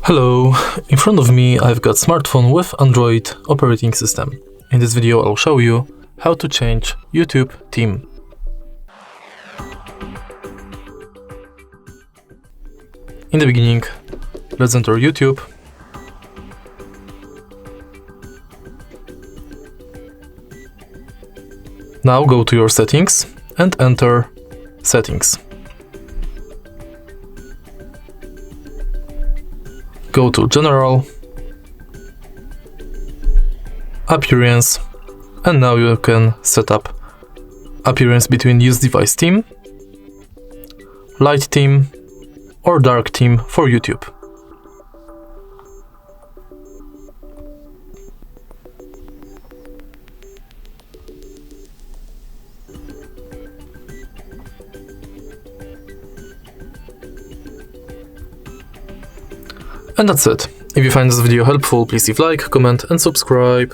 Hello, in front of me I've got smartphone with Android operating system. In this video I'll show you how to change YouTube theme. In the beginning, let's enter YouTube. Now go to your settings and enter settings. Go to General, Appearance, and now you can set up appearance between Use Device theme, Light theme, or Dark theme for YouTube. And that's it. If you find this video helpful, please leave a like, comment and subscribe.